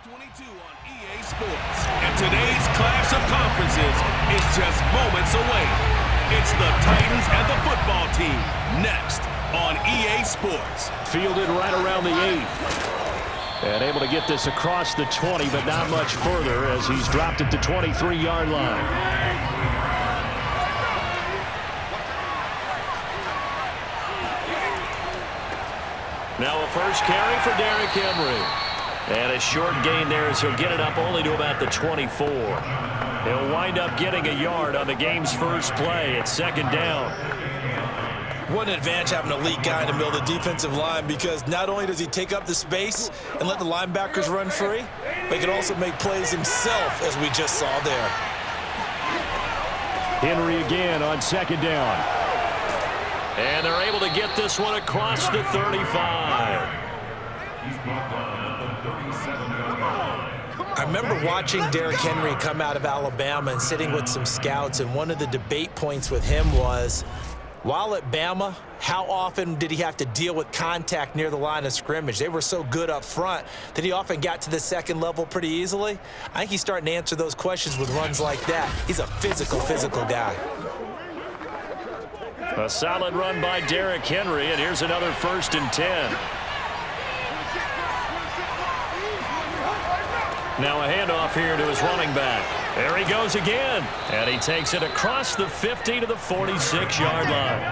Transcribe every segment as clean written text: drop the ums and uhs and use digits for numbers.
22 on EA Sports. And today's clash of conferences is just moments away. It's the Titans and the football team next on EA Sports. Fielded right around the 8. And able to get this across the 20, but not much further as he's dropped it to 23-yard line. Now a first carry for Derrick Henry. And a short gain there as he'll get it up only to about the 24. He'll wind up getting a yard on the game's first play at second down. What an advantage having an elite guy in the middle of the defensive line, because not only does he take up the space and let the linebackers run free, but he can also make plays himself, as we just saw there. Henry again on second down. And they're able to get this one across the 35. I remember watching Derrick Henry come out of Alabama and sitting with some scouts, and one of the debate points with him was, while at Bama, how often did he have to deal with contact near the line of scrimmage? They were so good up front that he often got to the second level pretty easily. I think he's starting to answer those questions with runs like that. He's a physical guy. A solid run by Derrick Henry, and here's another 1st and 10. Now a handoff here to his running back. There he goes again. And he takes it across the 50 to the 46-yard line.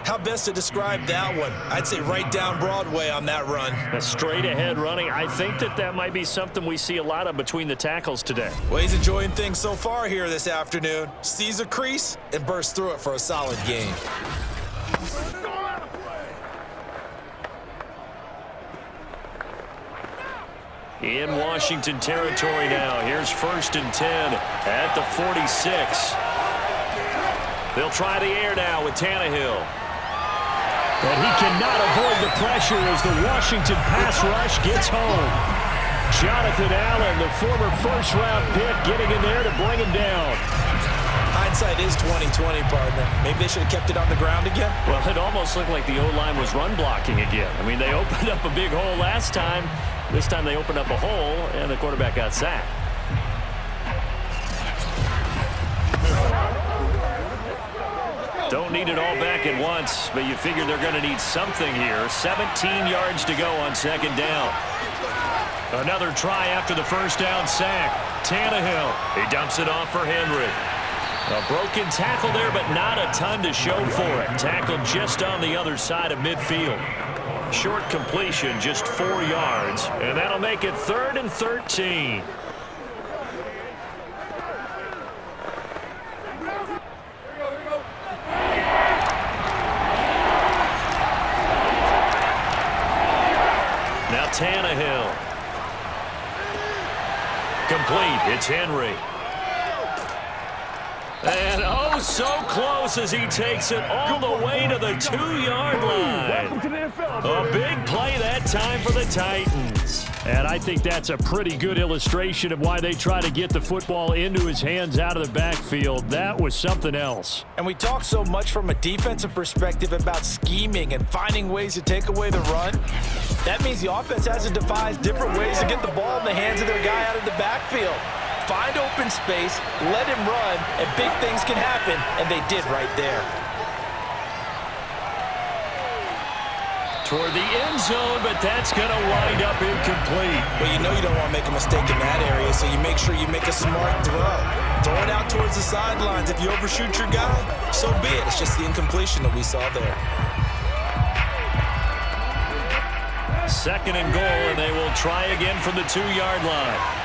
How best to describe that one? I'd say right down Broadway on that run. A straight-ahead running. I think that might be something we see a lot of between the tackles today. Well, he's enjoying things so far here this afternoon. Sees a crease and bursts through it for a solid gain. In Washington territory now. Here's 1st and 10 at the 46. They'll try the air now with Tannehill. But he cannot avoid the pressure as the Washington pass rush gets home. Jonathan Allen, the former first-round pick, getting in there to bring him down. Hindsight is 20/20, partner. Maybe they should have kept it on the ground again. Well, it almost looked like the O-line was run blocking again. I mean, they opened up a big hole last time. This time they opened up a hole, and the quarterback got sacked. Don't need it all back at once, but you figure they're going to need something here. 17 yards to go on second down. Another try after the first down sack. Tannehill, he dumps it off for Henry. A broken tackle there, but not a ton to show for it. Tackled just on the other side of midfield. Short completion, just 4 yards, and that'll make it 3rd and 13. Now Tannehill. Complete, it's Henry. And oh, so close as he takes it all the way to the 2-yard line. A big play that time for the Titans. And I think that's a pretty good illustration of why they try to get the football into his hands out of the backfield. That was something else. And we talk so much from a defensive perspective about scheming and finding ways to take away the run. That means the offense has to devise different ways to get the ball in the hands of their guy out of the backfield. Find open space, let him run, and big things can happen, and they did right there. Toward the end zone, but that's going to wind up incomplete. Well, you know you don't want to make a mistake in that area, so you make sure you make a smart throw. Throw it out towards the sidelines. If you overshoot your guy, so be it. It's just the incompletion that we saw there. 2nd and goal, and they will try again from the 2-yard line.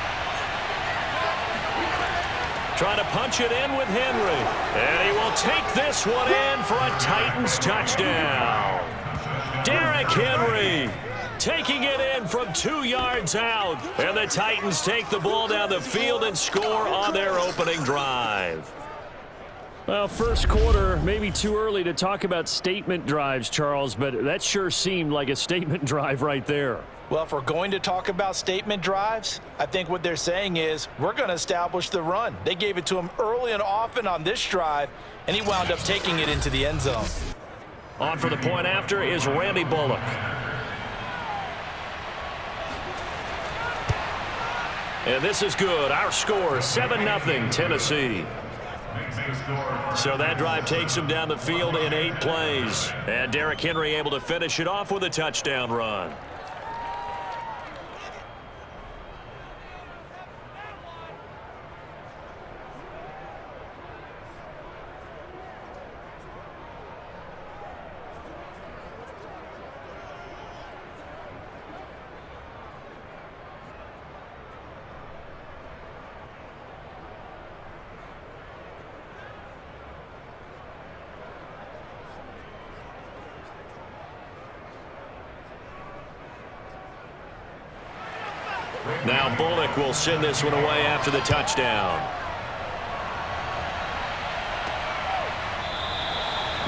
Trying to punch it in with Henry. And he will take this one in for a Titans touchdown. Derrick Henry taking it in from 2 yards out. And the Titans take the ball down the field and score on their opening drive. Well, first quarter, maybe too early to talk about statement drives, Charles, but that sure seemed like a statement drive right there. Well, if we're going to talk about statement drives, I think what they're saying is we're going to establish the run. They gave it to him early and often on this drive, and he wound up taking it into the end zone. On for the point after is Randy Bullock. And this is good. Our score, 7-0 Tennessee. So that drive takes him down the field in 8 plays. And Derrick Henry able to finish it off with a touchdown run. Now Bullock will send this one away after the touchdown.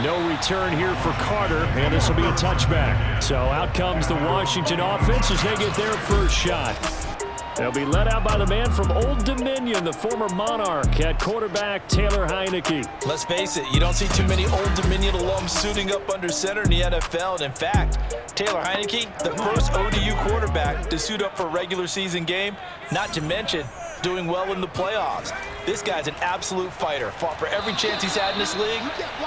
No return here for Carter, and this will be a touchback. So out comes the Washington offense as they get their first shot. They'll be led out by the man from Old Dominion, the former Monarch, at quarterback Taylor Heineke. Let's face it, you don't see too many Old Dominion alums suiting up under center in the NFL. And in fact, Taylor Heineke, the first ODU quarterback to suit up for a regular season game, not to mention doing well in the playoffs. This guy's an absolute fighter. Fought for every chance he's had in this league.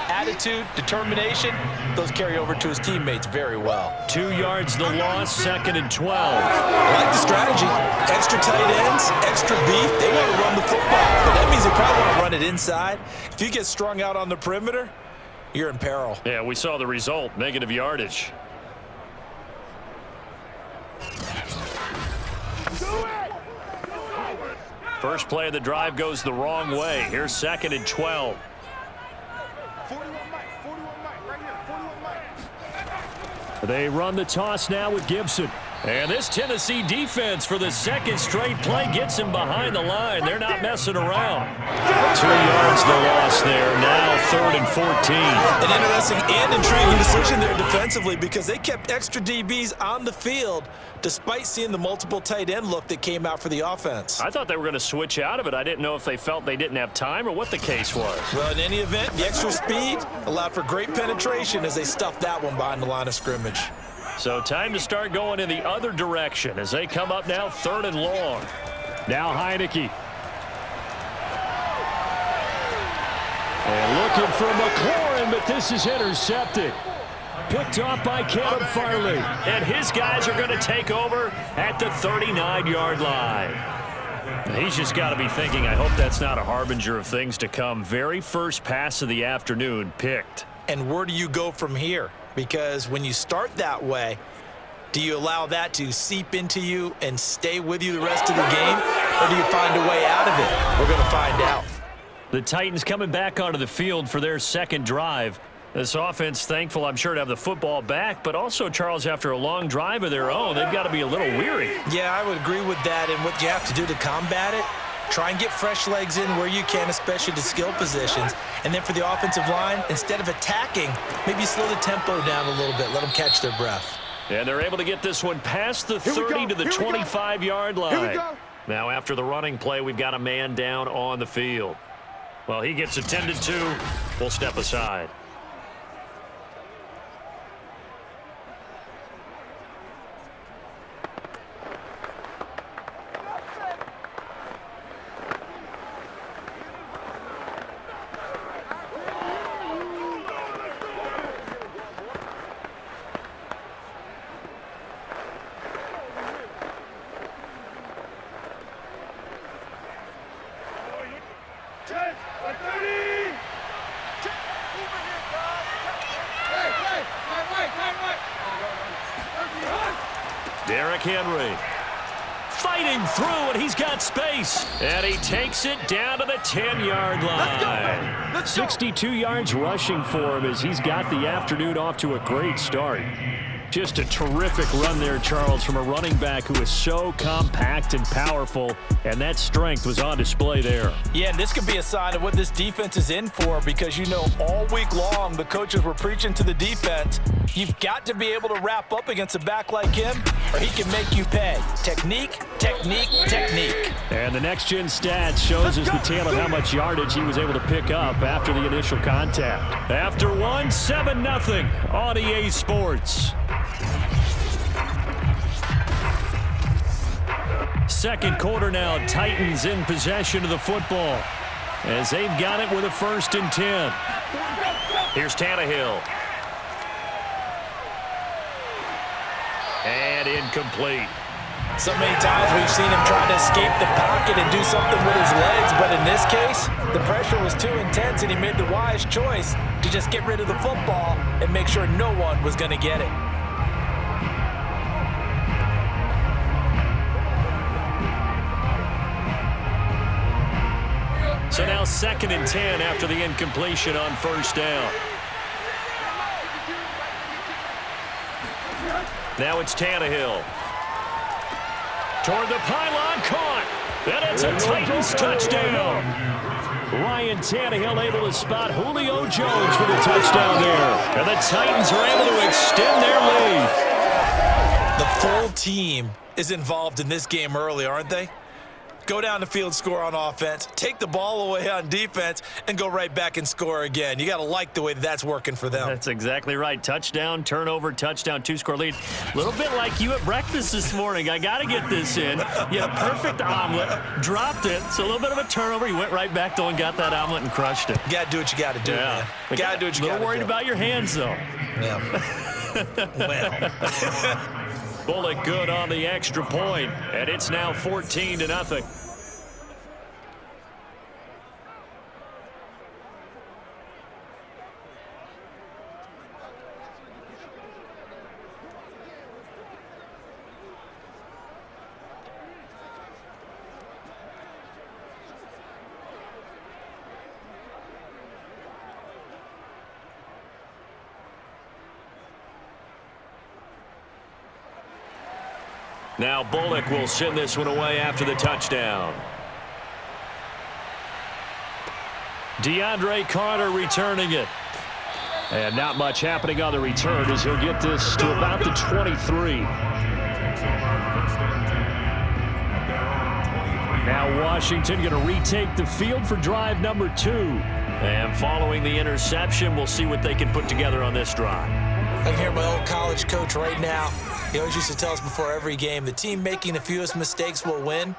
Attitude, determination, those carry over to his teammates very well. 2 yards the loss, 2nd and 12. I like the strategy. Extra tight ends, extra beef. They want to run the football, but that means they probably want to run it inside. If you get strung out on the perimeter, you're in peril. Yeah, we saw the result, negative yardage. First play of the drive goes the wrong way. Here's 2nd and 12. 41 right here, 41 They run the toss now with Gibson. And this Tennessee defense for the 2nd straight play gets him behind the line. They're not messing around. 2 yards the loss there. Now 3rd and 14. An interesting and intriguing decision there defensively because they kept extra DBs on the field despite seeing the multiple tight end look that came out for the offense. I thought they were going to switch out of it. I didn't know if they felt they didn't have time or what the case was. Well, in any event, the extra speed allowed for great penetration as they stuffed that one behind the line of scrimmage. So time to start going in the other direction as they come up now 3rd and long. Now Heineke. And looking for McLaurin, but this is intercepted. Picked off by Caleb Farley. And his guys are going to take over at the 39-yard line. He's just got to be thinking, I hope that's not a harbinger of things to come. Very first pass of the afternoon picked. And where do you go from here? Because when you start that way, do you allow that to seep into you and stay with you the rest of the game? Or do you find a way out of it? We're going to find out. The Titans coming back onto the field for their 2nd drive. This offense, thankful, I'm sure, to have the football back, but also, Charles, after a long drive of their own, they've got to be a little weary. Yeah, I would agree with that. And what you have to do to combat it, try and get fresh legs in where you can, especially to skill positions. And then for the offensive line, instead of attacking, maybe slow the tempo down a little bit. Let them catch their breath. And they're able to get this one past the 30 to the 25-yard line. Now, after the running play, we've got a man down on the field. Well, he gets attended to. We'll step aside. Derrick Henry fighting through, and he's got space. And he takes it down to the 10-yard line. 62 yards rushing for him as he's got the afternoon off to a great start. Just a terrific run there, Charles, from a running back who is so compact and powerful, and that strength was on display there. Yeah, and this could be a sign of what this defense is in for because, you know, all week long the coaches were preaching to the defense, you've got to be able to wrap up against a back like him or he can make you pay. Technique, technique, technique. And the next-gen stats shows us the tale of how much yardage he was able to pick up after the initial contact. After one, 7-0 on EA Sports. second quarter now. Titans in possession of the football as they've got it with a 1st and 10. Here's Tannehill. And incomplete. So many times we've seen him try to escape the pocket and do something with his legs, but in this case, the pressure was too intense and he made the wise choice to just get rid of the football and make sure no one was going to get it. So now 2nd and 10 after the incompletion on 1st down. Now it's Tannehill. Toward the pylon, caught. And it's a Titans touchdown. Ryan Tannehill able to spot Julio Jones for the touchdown there. And the Titans are able to extend their lead. The full team is involved in this game early, aren't they? Go down the field, score on offense, take the ball away on defense, and go right back and score again. You got to like the way that's working for them. That's exactly right. Touchdown, turnover, touchdown, 2-score lead. A little bit like you at breakfast this morning. I got to get this in. You had a perfect omelet, dropped it. So a little bit of a turnover. You went right back, though, and got that omelet and crushed it. You got to do what you got to do, man. You got to do what you got to do. A little worried about your hands, though. Yeah. Well. Bullock good on the extra point, and it's now 14-0. Now Bullock will send this one away after the touchdown. DeAndre Carter returning it. And not much happening on the return as he'll get this to about the 23. Now Washington going to retake the field for drive number 2. And following the interception, we'll see what they can put together on this drive. I can hear my old college coach right now. He always used to tell us before every game, the team making the fewest mistakes will win.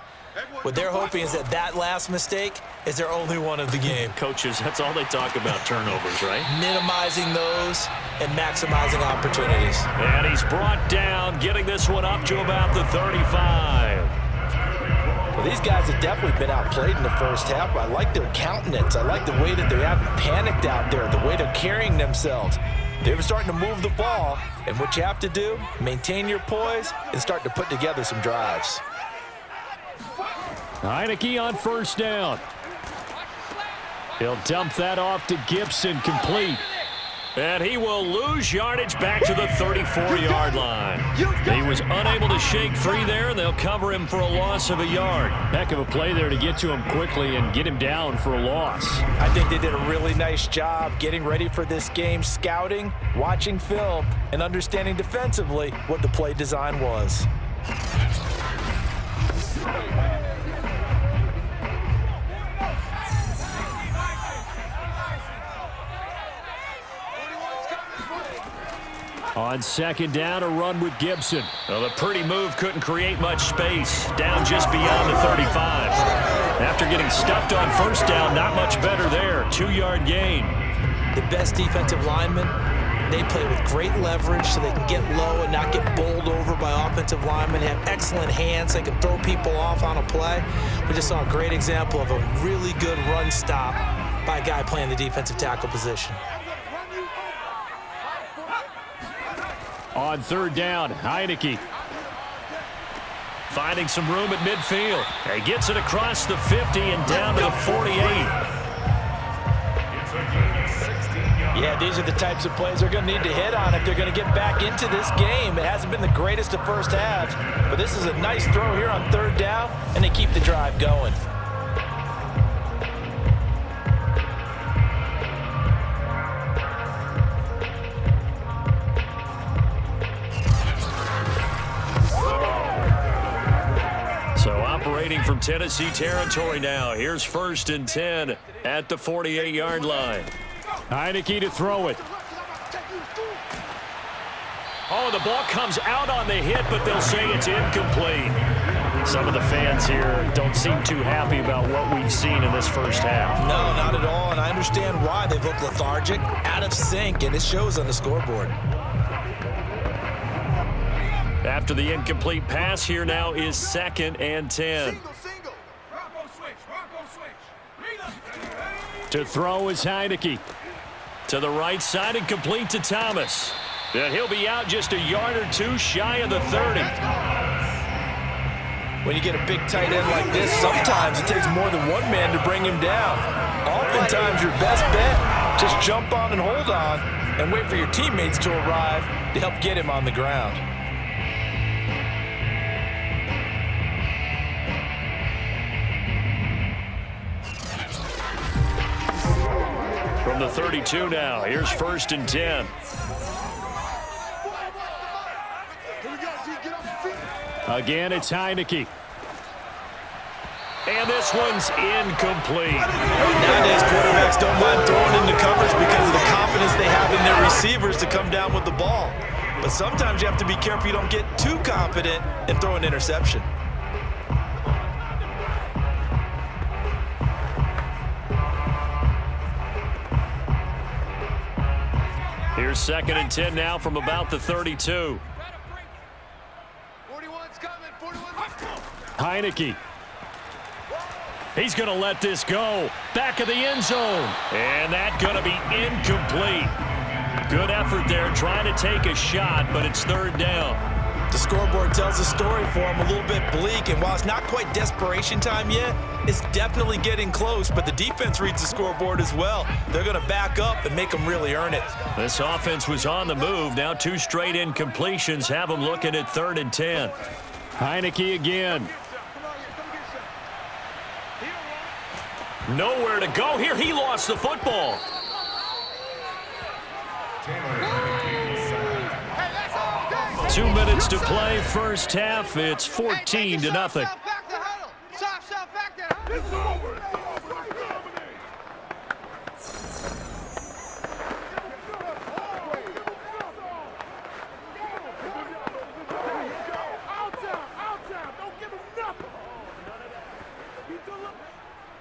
What they're hoping is that that last mistake is their only one of the game. Coaches, that's all they talk about, turnovers, right? Minimizing those and maximizing opportunities. And he's brought down, getting this one up to about the 35. Well, these guys have definitely been outplayed in the first half. I like their countenance. I like the way that they haven't panicked out there, the way they're carrying themselves. They're starting to move the ball, and what you have to do, maintain your poise and start to put together some drives. Heineke on 1st down. He'll dump that off to Gibson, complete. And he will lose yardage back to the 34-yard line. He was unable to shake free there, and they'll cover him for a loss of a yard. Heck of a play there to get to him quickly and get him down for a loss. I think they did a really nice job getting ready for this game, scouting, watching film, and understanding defensively what the play design was. On 2nd down, a run with Gibson. Well, the pretty move couldn't create much space. Down just beyond the 35. After getting stuffed on 1st down, not much better there. 2-yard gain. The best defensive linemen, they play with great leverage so they can get low and not get bowled over by offensive linemen. They have excellent hands. They can throw people off on a play. We just saw a great example of a really good run stop by a guy playing the defensive tackle position. On 3rd down, Heineke finding some room at midfield. He gets it across the 50 and down to the 48. Yeah, these are the types of plays they're going to need to hit on if they're going to get back into this game. It hasn't been the greatest of first halves, but this is a nice throw here on 3rd down, and they keep the drive going. Operating from Tennessee territory now. Here's 1st and 10 at the 48-yard line. Heineke to throw it. Oh, throw. The ball comes out on the hit, but they'll say it's incomplete. Some of the fans here don't seem too happy about what we've seen in this first half. No, not at all, and I understand why. They look lethargic, out of sync, and it shows on the scoreboard. After the incomplete pass, here now is 2nd and 10. To throw is Heineke. To the right side and complete to Thomas. And he'll be out just a yard or two shy of the 30. When you get a big tight end like this, sometimes it takes more than one man to bring him down. Oftentimes, your best bet, just jump on and hold on and wait for your teammates to arrive to help get him on the ground. From the 32 now, here's 1st and 10. Again, it's Heineke. And this one's incomplete. Nowadays, quarterbacks don't mind throwing into covers because of the confidence they have in their receivers to come down with the ball. But sometimes you have to be careful you don't get too confident and throw an interception. Here's 2nd and 10 now from about the 32. 41's coming. 41's Heineke. He's going to let this go. Back of the end zone. And that's going to be incomplete. Good effort there trying to take a shot, but it's 3rd down. The scoreboard tells the story for him, a little bit bleak, and while it's not quite desperation time yet, it's definitely getting close, but the defense reads the scoreboard as well. They're going to back up and make them really earn it. This offense was on the move. Now 2 straight incompletions have them looking at 3rd and 10. Heineke again. Nowhere to go here. He lost the football. 2 minutes to play, first half. It's 14-0. back the huddle. Stop back there. It's over.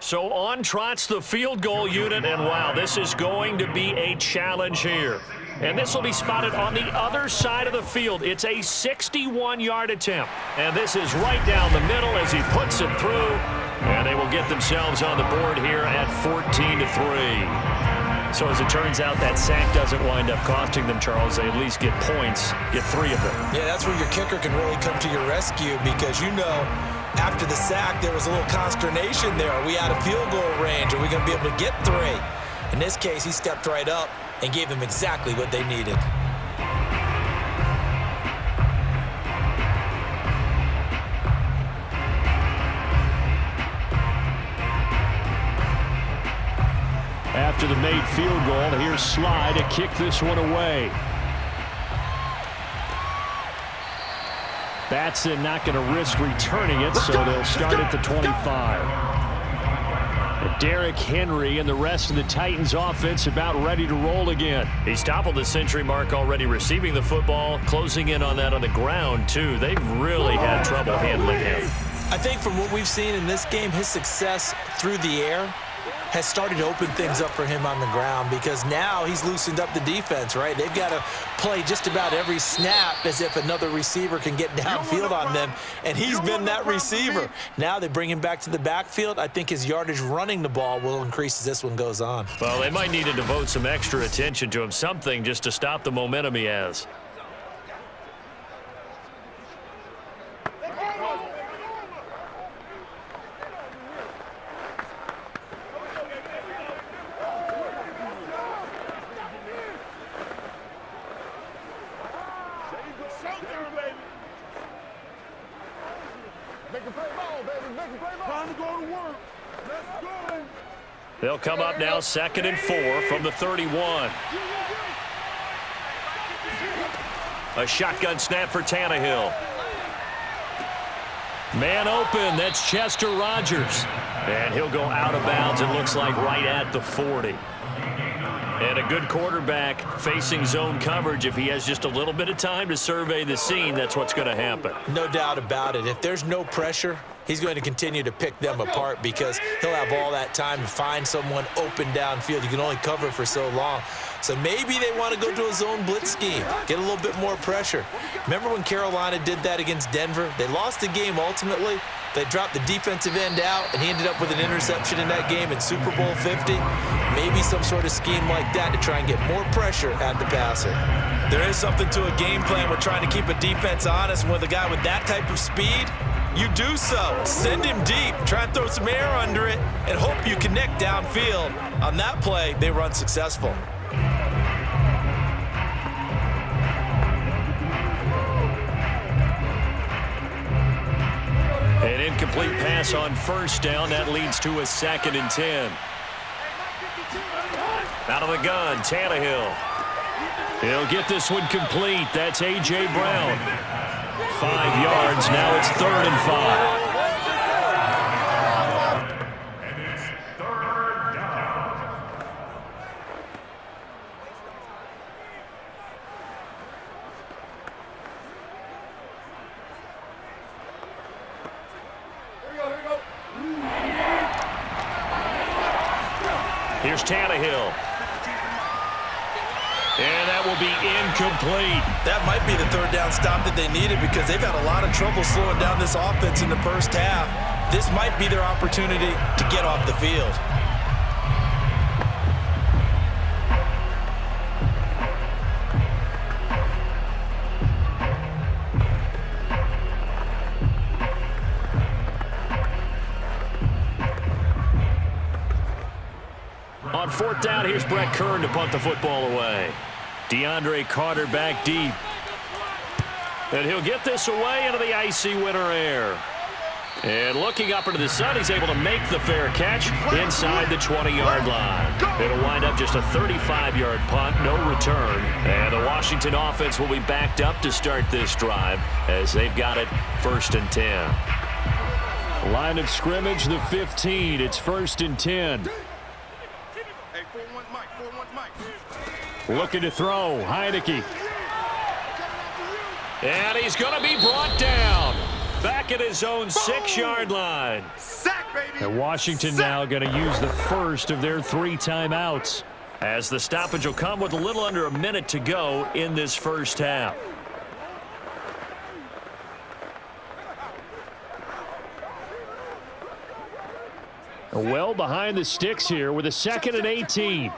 So on trots the field goal unit, and wow, this is going to be a challenge here. And this will be spotted on the other side of the field. It's a 61-yard attempt. And this is right down the middle as he puts it through. And they will get themselves on the board here at 14-3. So as it turns out, that sack doesn't wind up costing them, Charles. They at least get points, get 3 of them. Yeah, that's where your kicker can really come to your rescue because, you know, after the sack, there was a little consternation there. Are we out of field goal range? Are we going to be able to get 3? In this case, he stepped right up and gave them exactly what they needed. After the made field goal, here's Sly to kick this one away. Batson not going to risk returning it, so they'll start at the 25. Derrick Henry and the rest of the Titans offense about ready to roll again. He's toppled the century mark already receiving the football, closing in on that on the ground, too. They've really had trouble handling him. I think from what we've seen in this game, his success through the air has started to open things up for him on the ground because now he's loosened up the defense, right? They've got to play just about every snap as if another receiver can get downfield on them, and he's been that receiver. Now they bring him back to the backfield. I think his yardage running the ball will increase as this one goes on. Well, they might need to devote some extra attention to him, something just to stop the momentum he has. They'll come up now 2nd and 4 from the 31. A shotgun snap for Tannehill. Man open, that's Chester Rogers. And he'll go out of bounds, it looks like right at the 40. And a good quarterback facing zone coverage. If he has just a little bit of time to survey the scene, that's what's going to happen. No doubt about it. If there's no pressure, he's going to continue to pick them apart because he'll have all that time to find someone open downfield. You can only cover for so long. So maybe they want to go to a zone blitz scheme, get a little bit more pressure. Remember when Carolina did that against Denver? They lost the game ultimately. They dropped the defensive end out, and he ended up with an interception in that game in Super Bowl 50. Maybe some sort of scheme like that to try and get more pressure at the passer. There is something to a game plan with trying to keep a defense honest. And with a guy with that type of speed, you do so. Send him deep, try and throw some air under it, and hope you connect downfield. On that play, they run successful. An incomplete pass on first down. That leads to a 2nd and 10. Out of the gun, Tannehill. He'll get this one complete. That's A.J. Brown. 5 yards. Now it's 3rd and 5. Here's Tannehill. And that will be incomplete. That might be the 3rd down stop that they needed because they've had a lot of trouble slowing down this offense in the first half. This might be their opportunity to get off the field. On 4th down, here's Brett Kern to punt the football away. DeAndre Carter back deep. And he'll get this away into the icy winter air. And looking up into the sun, he's able to make the fair catch inside the 20-yard line. It'll wind up just a 35-yard punt, no return. And the Washington offense will be backed up to start this drive as they've got it 1st and 10. Line of scrimmage, the 15. It's 1st and 10. Looking to throw, Heineke. And he's going to be brought down. Back at his own 6-yard line. Sack, baby. And Washington now going to use the first of their 3 timeouts, as the stoppage will come with a little under a minute to go in this first half. Well behind the sticks here with a 2nd and 18.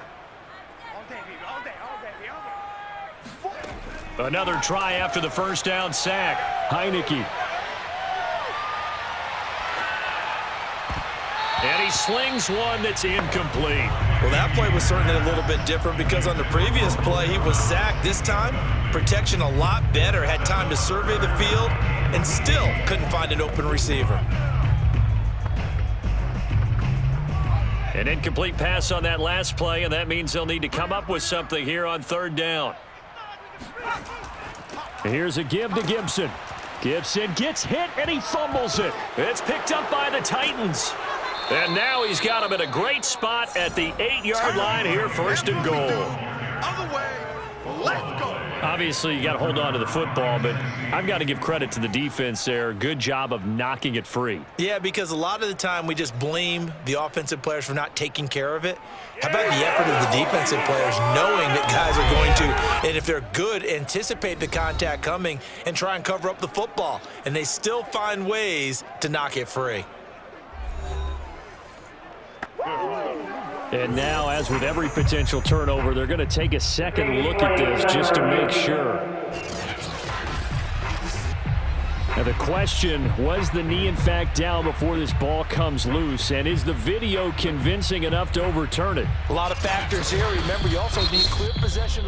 Another try after the first down sack. Heineke. And he slings one that's incomplete. Well, that play was certainly a little bit different because on the previous play, he was sacked. This time, protection a lot better. Had time to survey the field and still couldn't find an open receiver. An incomplete pass on that last play, and that means they'll need to come up with something here on 3rd down. Here's a give to Gibson. Gibson gets hit, and he fumbles it. It's picked up by the Titans. And now he's got him in a great spot at the 8-yard line here, 1st and goal. Other way, let's go. Obviously, you got to hold on to the football, but I've got to give credit to the defense there. Good job of knocking it free. Yeah, because a lot of the time we just blame the offensive players for not taking care of it. How about the effort of the defensive players knowing that guys are going to, and if they're good, anticipate the contact coming and try and cover up the football, and they still find ways to knock it free. And now, as with every potential turnover, they're going to take a second look at this just to make sure. Now the question, was the knee in fact down before this ball comes loose? And is the video convincing enough to overturn it? A lot of factors here. Remember, you also need clear possession.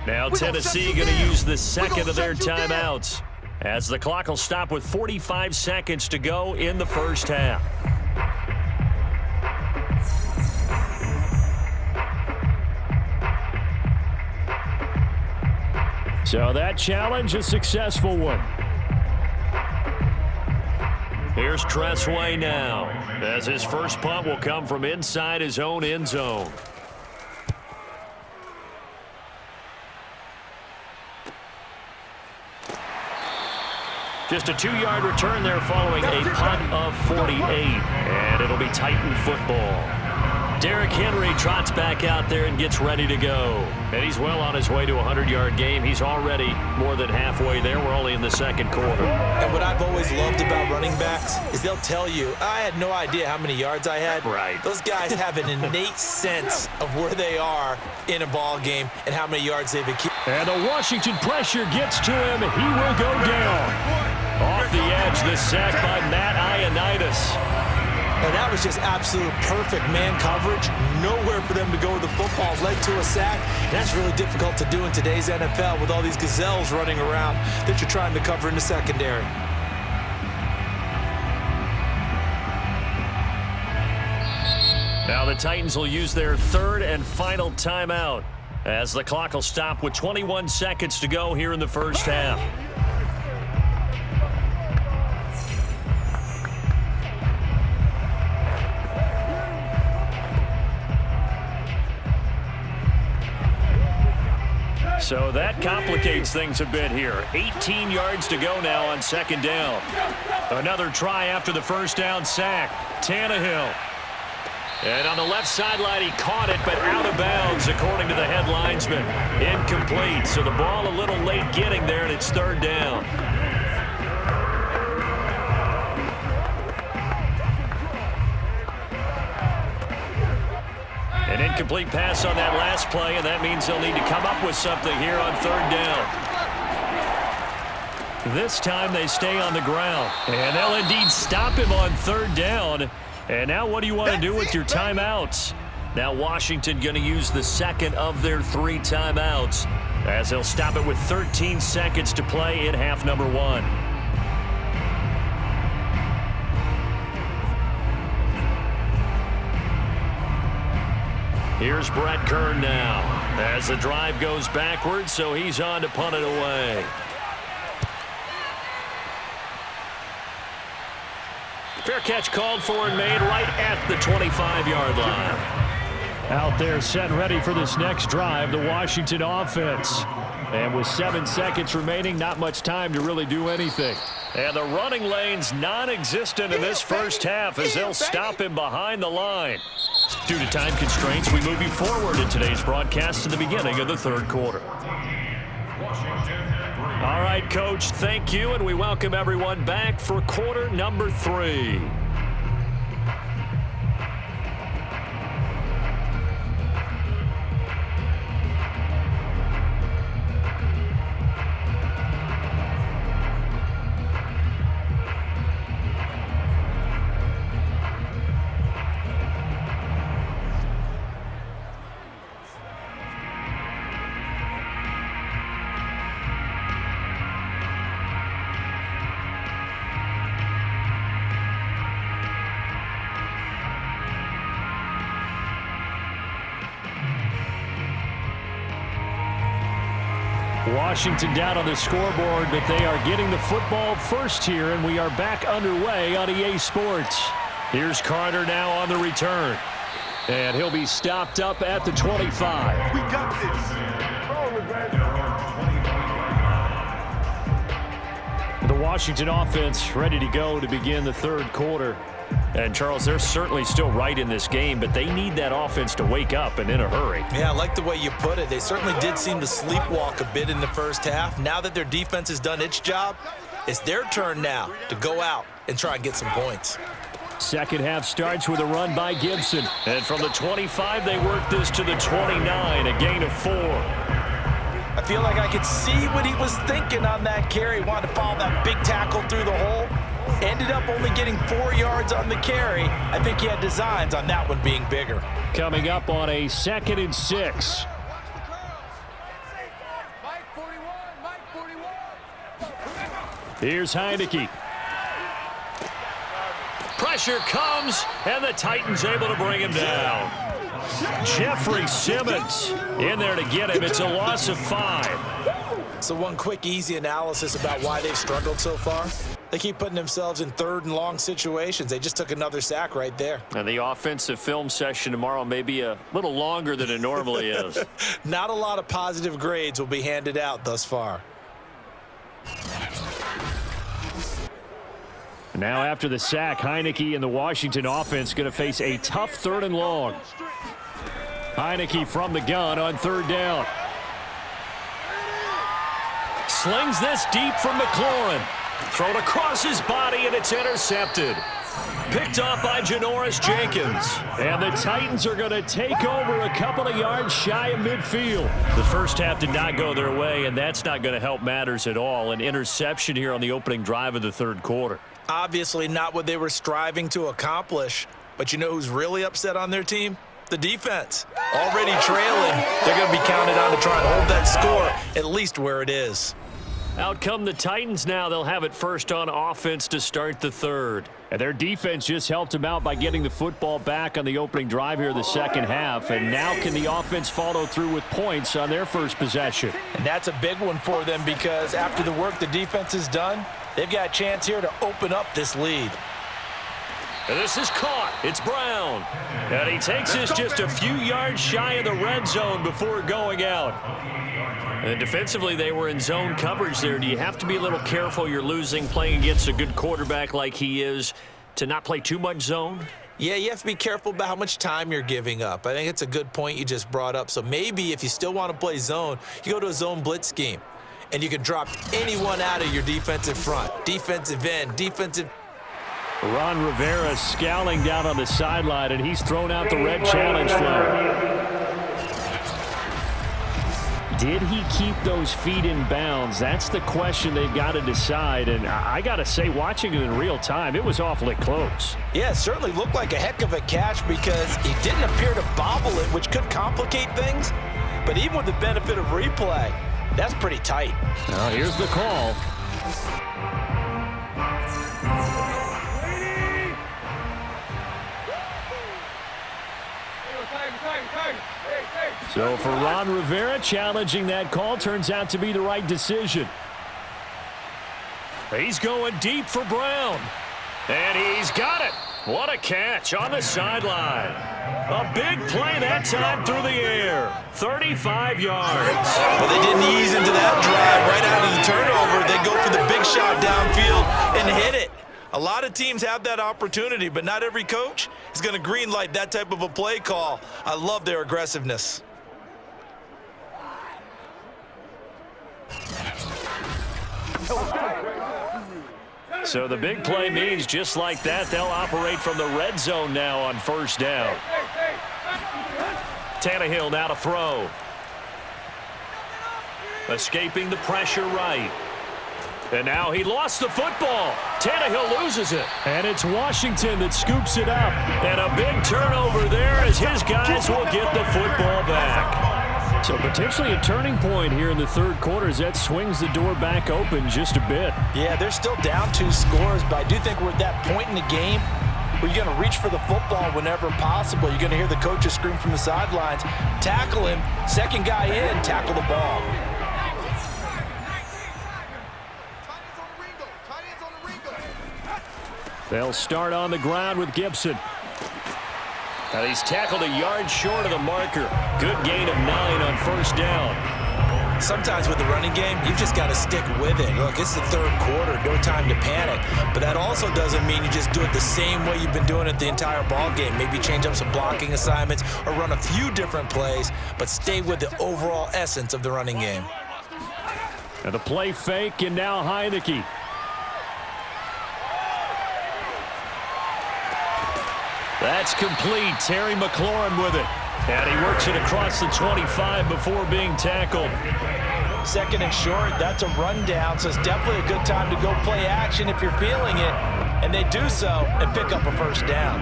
Now Tennessee going to use the 2nd of their timeouts, as the clock will stop with 45 seconds to go in the first half. So that challenge, a successful one. Here's Tressway now, as his first punt will come from inside his own end zone. Just a 2-yard return there following a punt of 48. And it'll be Titan football. Derrick Henry trots back out there and gets ready to go. And he's well on his way to a 100-yard game. He's already more than halfway there. We're only in the second quarter. And what I've always loved about running backs is they'll tell you, I had no idea how many yards I had. Right. Those guys have an innate sense of where they are in a ball game and how many yards they've accumulated. And the Washington pressure gets to him. He will go down. Off the edge, the sack by Matt Ioannidis. And that was just absolute perfect man coverage. Nowhere for them to go with the football. Led to a sack. And that's really difficult to do in today's NFL with all these gazelles running around that you're trying to cover in the secondary. Now the Titans will use their third and final timeout as the clock will stop with 21 seconds to go here in the first half. So that complicates things a bit here. 18 yards to go now on second down. Another try after the first down sack. Tannehill. And on the left sideline, he caught it, but out of bounds, according to the head linesman. Incomplete. So the ball a little late getting there, and it's third down. An incomplete pass on that last play, and that means they'll need to come up with something here on third down. This time they stay on the ground, and they'll indeed stop him on third down. And now what do you want to do with your timeouts? Now Washington going to use the second of their 3 timeouts as they'll stop it with 13 seconds to play in half number 1. Here's Brett Kern now as the drive goes backwards, so he's on to punt it away. Fair catch called for and made right at the 25-yard line. Out there set ready for this next drive, the Washington offense. And with 7 seconds remaining, not much time to really do anything. And the running lane's non-existent in this first half as they'll stop him behind the line. Due to time constraints, we move you forward in today's broadcast to the beginning of the third quarter. All right, Coach, thank you, and we welcome everyone back for quarter number 3. Washington down on the scoreboard, but they are getting the football first here, and we are back underway on EA Sports. Here's Carter now on the return, and he'll be stopped up at the 25. We got this. The Washington offense ready to go to begin the third quarter. And, Charles, they're certainly still right in this game, but they need that offense to wake up and in a hurry. Yeah, I like the way you put it. They certainly did seem to sleepwalk a bit in the first half. Now that their defense has done its job, it's their turn now to go out and try and get some points. Second half starts with a run by Gibson. And from the 25, they work this to the 29, a gain of 4. I feel like I could see what he was thinking on that carry. Wanted to follow that big tackle through the hole. Ended up only getting 4 yards on the carry. I think he had designs on that one being bigger. Coming up on a 2nd and 6. Here's Heineke. Pressure comes, and the Titans able to bring him down. Jeffrey Simmons in there to get him. It's a loss of 5. So one quick, easy analysis about why they've struggled so far. They keep putting themselves in third and long situations. They just took another sack right there. And the offensive film session tomorrow may be a little longer than it normally is. Not a lot of positive grades will be handed out thus far. Now after the sack, Heineke and the Washington offense going to face a tough 3rd and long. Heineke from the gun on 3rd down. Slings this deep from McLaurin. Thrown across his body, and it's intercepted. Picked off by Janoris Jenkins. And the Titans are going to take over a couple of yards shy of midfield. The first half did not go their way, and that's not going to help matters at all. An interception here on the opening drive of the 3rd quarter. Obviously not what they were striving to accomplish. But you know who's really upset on their team? The defense. Already trailing. They're going to be counted on to try and hold that score at least where it is. Out come the Titans now. They'll have it first on offense to start the 3rd. And their defense just helped them out by getting the football back on the opening drive here the second half. And now can the offense follow through with points on their first possession? And that's a big one for them because after the work the defense has done, they've got a chance here to open up this lead. And this is caught. It's Brown. And he takes this just a few yards shy of the red zone before going out. And defensively, they were in zone coverage there. Do you have to be a little careful? You're losing, playing against a good quarterback like he is, to not play too much zone? Yeah, you have to be careful about how much time you're giving up. I think it's a good point you just brought up. So maybe if you still want to play zone, you go to a zone blitz scheme. And you can drop anyone out of your defensive front. Defensive end, defensive. Ron Rivera scowling down on the sideline, and he's thrown out the red challenge flag. Did he keep those feet in bounds? That's the question they've got to decide. And I got to say, watching it in real time, it was awfully close. Yeah, it certainly looked like a heck of a catch because he didn't appear to bobble it, which could complicate things. But even with the benefit of replay, that's pretty tight. Now here's the call. So for Ron Rivera, challenging that call turns out to be the right decision. He's going deep for Brown. And he's got it. What a catch on the sideline. A big play that time through the air. 35 yards. Well, they didn't ease into that drive right out of the turnover. They go for the big shot downfield and hit it. A lot of teams have that opportunity, but not every coach is going to green light that type of a play call. I love their aggressiveness. So the big play means just like that, they'll operate from the red zone now on first down. Tannehill now to throw. Escaping the pressure right. And now he lost the football. Tannehill loses it. And it's Washington that scoops it up. And a big turnover there as his guys will get the football back. So potentially a turning point here in the 3rd quarter as that swings the door back open just a bit. Yeah, they're still down 2 scores, but I do think we're at that point in the game where you're going to reach for the football whenever possible. You're going to hear the coaches scream from the sidelines, tackle him, second guy in, tackle the ball. They'll start on the ground with Gibson. Now he's tackled a yard short of the marker. Good gain of 9 on first down. Sometimes with the running game, you've just got to stick with it. Look, it's the 3rd quarter, no time to panic. But that also doesn't mean you just do it the same way you've been doing it the entire ball game. Maybe change up some blocking assignments or run a few different plays, but stay with the overall essence of the running game. And the play fake, and now Heineke. That's complete. Terry McLaurin with it. And he works it across the 25 before being tackled. Second and short, that's a rundown, so it's definitely a good time to go play action if you're feeling it. And they do so and pick up a first down.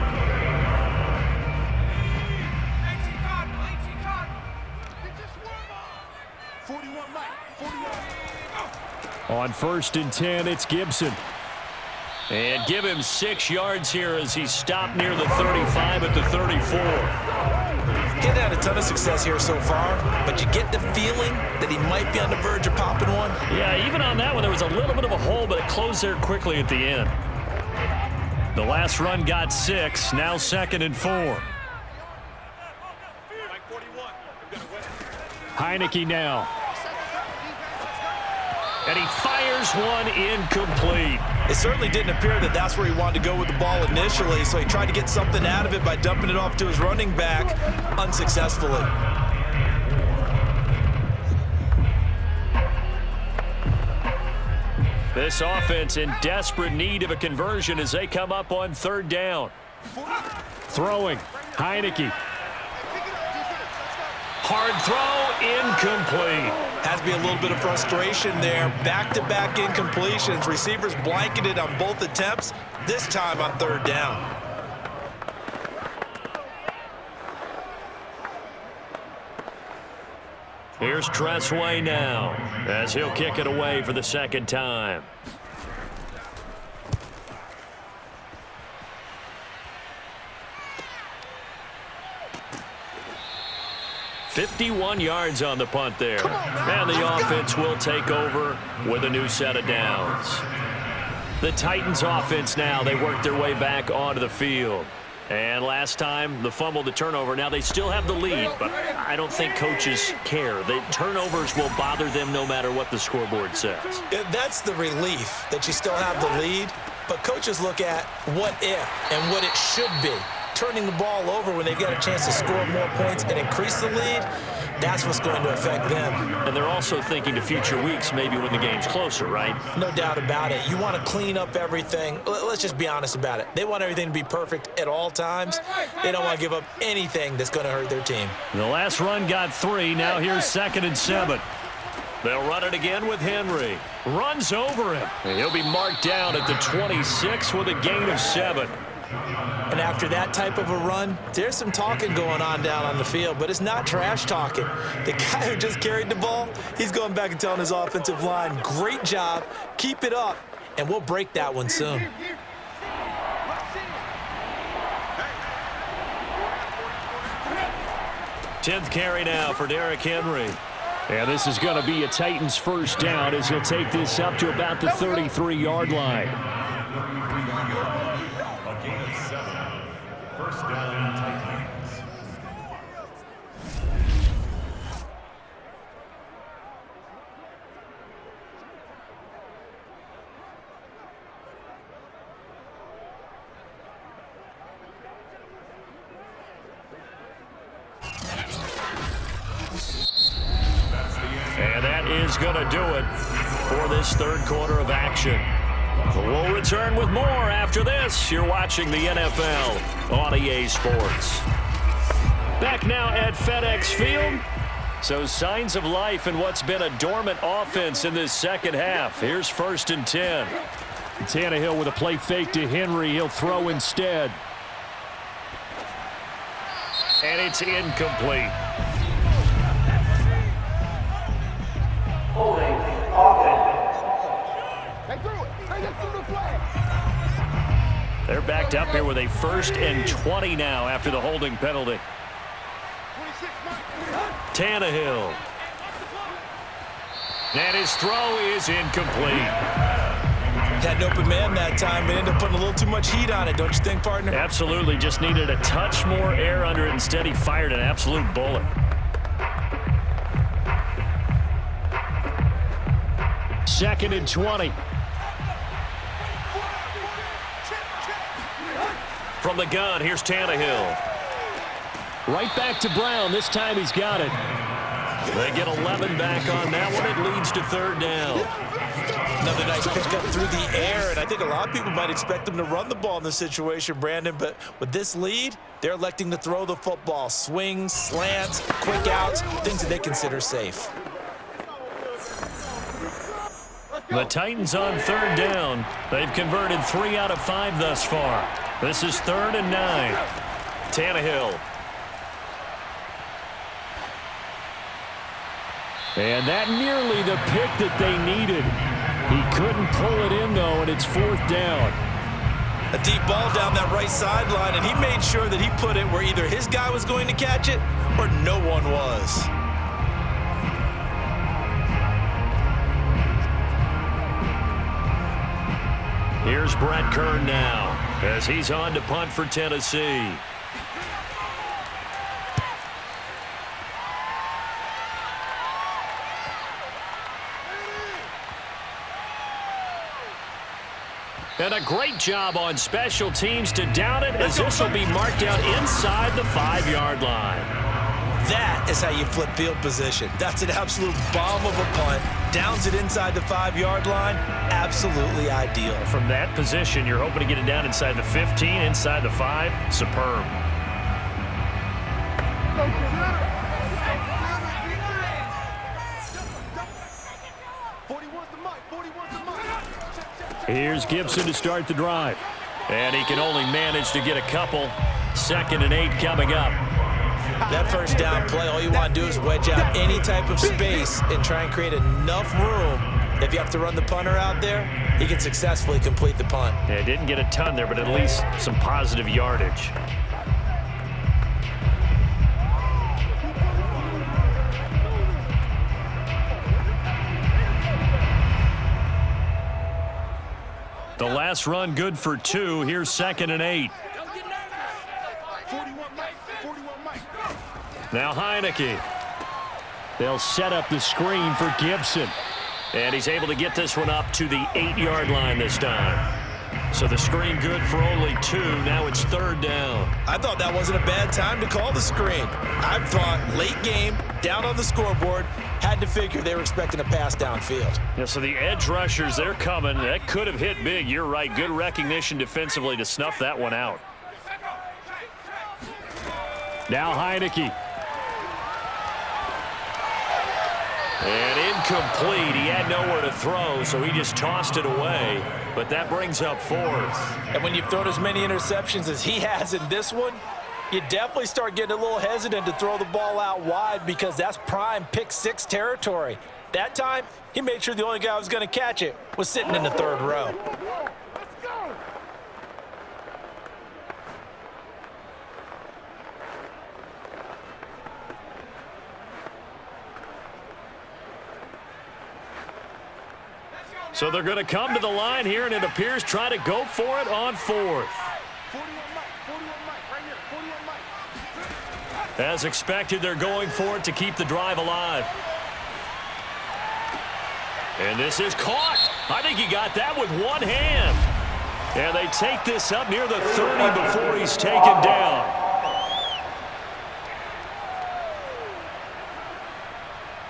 On 1st and 10, it's Gibson. And give him 6 yards here as he's stopped near the 35 at the 34. He's had a ton of success here so far, but you get the feeling that he might be on the verge of popping one. Yeah, even on that one, there was a little bit of a hole, but it closed there quickly at the end. The last run got 6, now 2nd and 4. Heineke now. And he fires one incomplete. It certainly didn't appear that that's where he wanted to go with the ball initially, so he tried to get something out of it by dumping it off to his running back unsuccessfully. This offense in desperate need of a conversion as they come up on third down. Throwing. Heineke. Hard throw, incomplete. Has to be a little bit of frustration there. Back-to-back incompletions. Receivers blanketed on both attempts, this time on third down. Here's Tressway now as he'll kick it away for the second time. "51 yards on the punt there. And the offense will take over with a new set of downs. The Titans offense now, they work their way back onto the field. And last time, the fumble, the turnover. Now they still have the lead, but I don't think coaches care. The turnovers will bother them no matter what the scoreboard says. That's the relief, that you still have the lead. But coaches look at what if and what it should be. Turning the ball over when they've got a chance to score more points and increase the lead, that's what's going to affect them. And they're also thinking to future weeks, maybe when the game's closer, right? No doubt about it. You want to clean up everything. Let's just be honest about it. They want everything to be perfect at all times. They don't want to give up anything that's going to hurt their team. The last run got 3. Now here's 2nd and 7. They'll run it again with Henry. Runs over him. And he'll be marked down at the 26 with a gain of 7. And after that type of a run, there's some talking going on down on the field, but it's not trash talking. The guy who just carried the ball, he's going back and telling his offensive line, great job, keep it up, and we'll break that one soon. Tenth carry now for Derrick Henry. And this is going to be a Titans first down as he'll take this up to about the 33-yard line. First down, Titans. And that is going to do it for this third quarter of action. We'll return with more after this. You're watching the NFL on EA Sports. Back now at FedEx Field. So signs of life in what's been a dormant offense in this second half. Here's 1st and 10. Tannehill with a play fake to Henry. He'll throw instead. And it's incomplete. Holding offense. They threw it. They just threw the flag. They're backed up here with a 1st and 20 now after the holding penalty. Tannehill. And his throw is incomplete. Had an open man that time, but ended up putting a little too much heat on it, don't you think, partner? Absolutely. Just needed a touch more air under it. Instead, he fired an absolute bullet. Second and 20. From the gun, here's Tannehill. Right back to Brown. This time he's got it. They get 11 back on that one. It leads to 3rd down. Another nice pickup through the air, and I think a lot of people might expect them to run the ball in this situation, Brandon, but with this lead, they're electing to throw the football. Swings, slants, quick outs, things that they consider safe. The Titans on 3rd down. They've converted 3 out of 5 thus far. This is 3rd and 9. Tannehill. And that nearly the pick that they needed. He couldn't pull it in, though, and it's 4th down. A deep ball down that right sideline, and he made sure that he put it where either his guy was going to catch it or no one was. Here's Brett Kern now as he's on to punt for Tennessee. And a great job on special teams to down it, as this will be marked out inside the 5-yard line. That is how you flip field position. That's an absolute bomb of a punt. Downs it inside the 5-yard line. Absolutely ideal. From that position, you're hoping to get it down inside the 15, inside the 5. Superb. Here's Gibson to start the drive. And he can only manage to get a couple. 2nd and 8 coming up. That first down play, all you want to do is wedge out any type of space and try and create enough room. If you have to run the punter out there, he can successfully complete the punt. Yeah, didn't get a ton there, but at least some positive yardage. The last run good for 2. Here's 2nd and 8. Now Heineke. They'll set up the screen for Gibson. And he's able to get this one up to the 8-yard line this time. So the screen good for only 2. Now it's 3rd down. I thought that wasn't a bad time to call the screen. I thought late game, down on the scoreboard, had to figure they were expecting a pass downfield. Yeah, so the edge rushers, they're coming. That could have hit big. You're right. Good recognition defensively to snuff that one out. Now Heineke. And incomplete. He had nowhere to throw, so he just tossed it away. But that brings up 4th. And when you've thrown as many interceptions as he has in this one, you definitely start getting a little hesitant to throw the ball out wide, because that's prime pick-6 territory. That time, he made sure the only guy who was going to catch it was sitting in the 3rd row. So they're going to come to the line here, and it appears try to go for it on 4th. As expected, they're going for it to keep the drive alive. And this is caught. I think he got that with one hand. And they take this up near the 30 before he's taken down.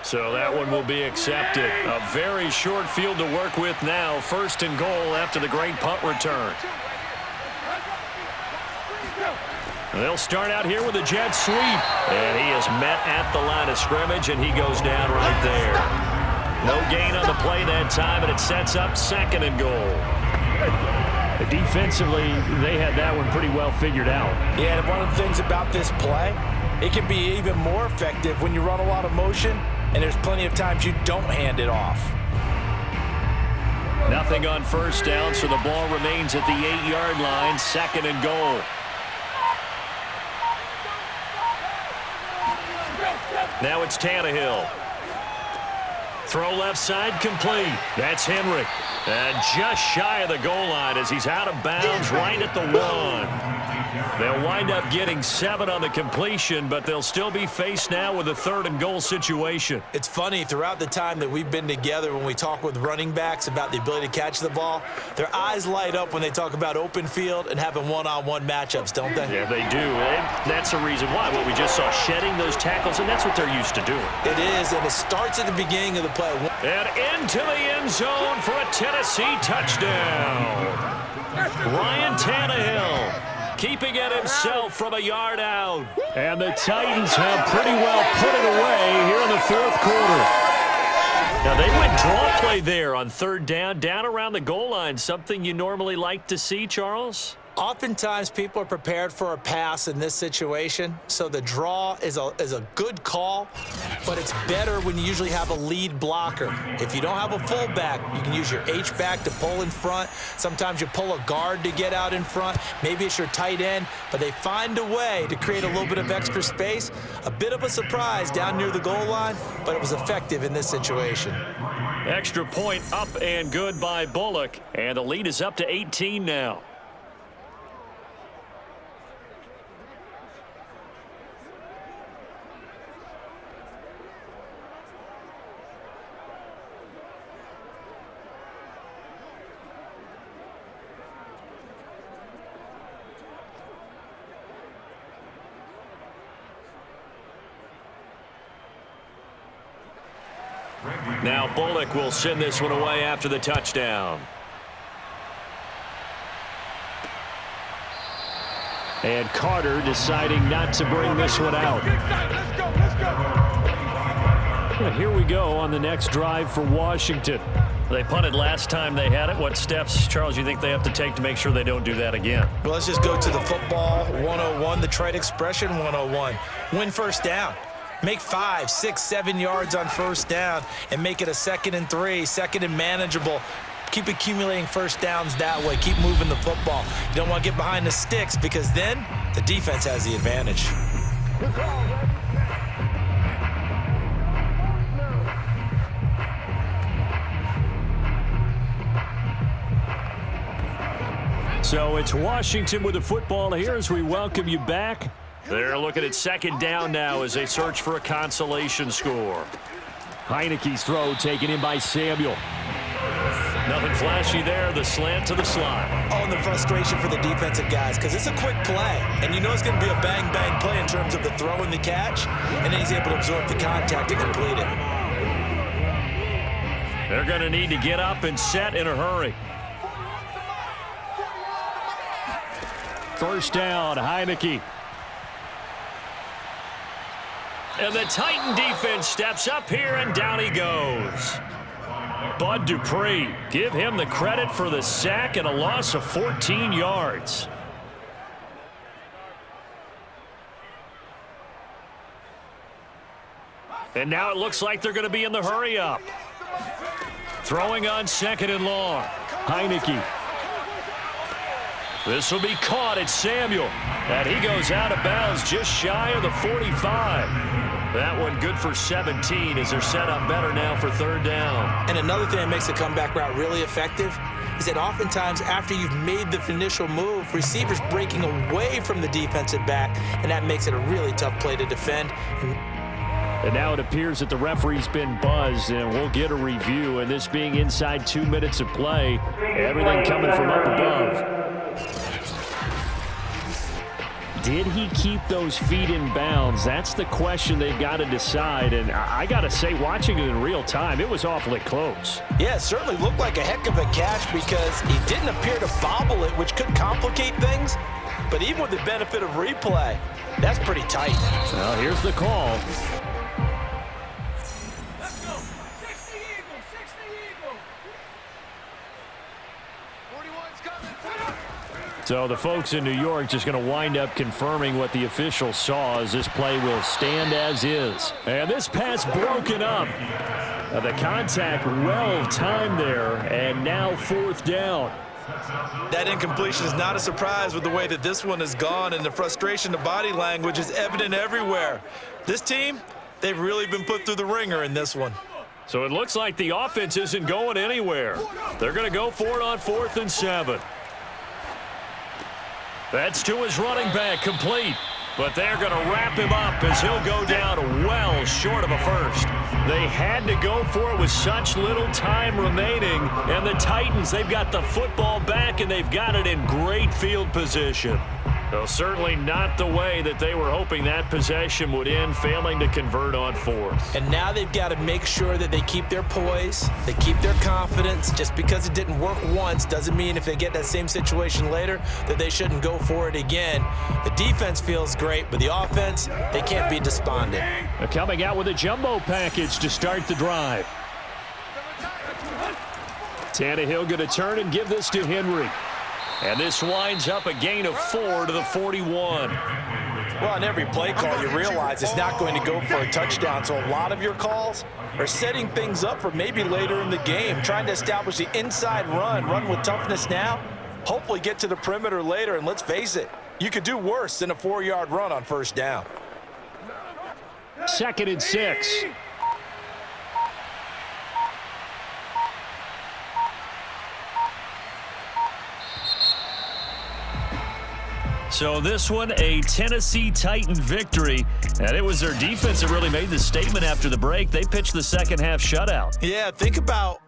So that one will be accepted. A very short field to work with now. 1st and goal after the great punt return. They'll start out here with a jet sweep. And he is met at the line of scrimmage, and he goes down right there. No gain on the play that time, and it sets up 2nd and goal. Defensively, they had that one pretty well figured out. Yeah, and one of the things about this play, it can be even more effective when you run a lot of motion, and there's plenty of times you don't hand it off. Nothing on 1st down, so the ball remains at the 8-yard line. 2nd and goal. Now it's Tannehill. Throw left side complete. That's Henry. And just shy of the goal line as he's out of bounds right at the 1. They'll wind up getting 7 on the completion, but they'll still be faced now with a 3rd and goal situation. It's funny, throughout the time that we've been together, when we talk with running backs about the ability to catch the ball, their eyes light up when they talk about open field and having one-on-one matchups, don't they? Yeah, they do. And that's the reason why. What we just saw, shedding those tackles, and that's what they're used to doing. It is, and it starts at the beginning of the play. And into the end zone for a Tennessee touchdown. Ryan Tannehill keeping it himself from a yard out. And the Titans have pretty well put it away here in the 4th quarter. Now, they went draw play there on 3rd down around the goal line, something you normally like to see, Charles? Oftentimes, people are prepared for a pass in this situation, so the draw is a good call, but it's better when you usually have a lead blocker. If you don't have a fullback, you can use your H-back to pull in front. Sometimes you pull a guard to get out in front. Maybe it's your tight end, but they find a way to create a little bit of extra space. A bit of a surprise down near the goal line, but it was effective in this situation. Extra point up and good by Bullock, and the lead is up to 18 now. Now Bullock will send this one away after the touchdown. And Carter deciding not to bring this one out. Well, here we go on the next drive for Washington. They punted last time they had it. What steps, Charles, you think they have to take to make sure they don't do that again? Well, let's just go to the football 101, the trite expression 101. Win first down. Make 5, 6, 7 yards on first down and make it a 2nd and 3, 2nd and manageable. Keep accumulating first downs that way. Keep moving the football. You don't want to get behind the sticks because then the defense has the advantage. So it's Washington with the football here as we welcome you back. They're looking at 2nd down now as they search for a consolation score. Heineke's throw taken in by Samuel. Nothing flashy there. The slant to the slot. Oh, and the frustration for the defensive guys because it's a quick play. And you know it's going to be a bang-bang play in terms of the throw and the catch. And then he's able to absorb the contact to complete it. They're going to need to get up and set in a hurry. First down, Heineke. And the Titan defense steps up here, and down he goes. Bud Dupree, give him the credit for the sack and a loss of 14 yards. And now it looks like they're going to be in the hurry up. Throwing on 2nd and long. Heineke. This will be caught at Samuel. And he goes out of bounds just shy of the 45. That one good for 17 as they're set up better now for 3rd down. And another thing that makes the comeback route really effective is that oftentimes after you've made the initial move, receivers breaking away from the defensive back, and that makes it a really tough play to defend. And now it appears that the referee's been buzzed, and we'll get a review. And this being inside 2 minutes of play, everything coming from up above. Did he keep those feet in bounds? That's the question they've got to decide. And I got to say, watching it in real time, it was awfully close. Yeah, it certainly looked like a heck of a catch because he didn't appear to bobble it, which could complicate things. But even with the benefit of replay, that's pretty tight. Well, here's the call. Let's go. 60 Eagles, 60 Eagles. 41's coming. So the folks in New York just going to wind up confirming what the officials saw as this play will stand as is. And this pass broken up. The contact well timed there, and now 4th down. That incompletion is not a surprise with the way that this one has gone, and the frustration, the body language is evident everywhere. This team, they've really been put through the ringer in this one. So it looks like the offense isn't going anywhere. They're going to go for it on 4th and 7. That's to his running back, complete. But they're going to wrap him up as he'll go down well short of a first. They had to go for it with such little time remaining. And the Titans, they've got the football back, and they've got it in great field position. Though certainly not the way that they were hoping that possession would end, failing to convert on 4th. And now they've got to make sure that they keep their poise, they keep their confidence. Just because it didn't work once doesn't mean if they get that same situation later that they shouldn't go for it again. The defense feels great, but the offense, they can't be despondent. They're coming out with a jumbo package to start the drive. Tannehill going to turn and give this to Henry. And this winds up a gain of 4 to the 41. Well, on every play call, you realize it's not going to go for a touchdown. So a lot of your calls are setting things up for maybe later in the game, trying to establish the inside run with toughness now, hopefully get to the perimeter later. And let's face it, you could do worse than a 4-yard run on first down. 2nd and 6. So this one, a Tennessee Titan victory. And it was their defense that really made the statement after the break. They pitched the second half shutout. Yeah, think about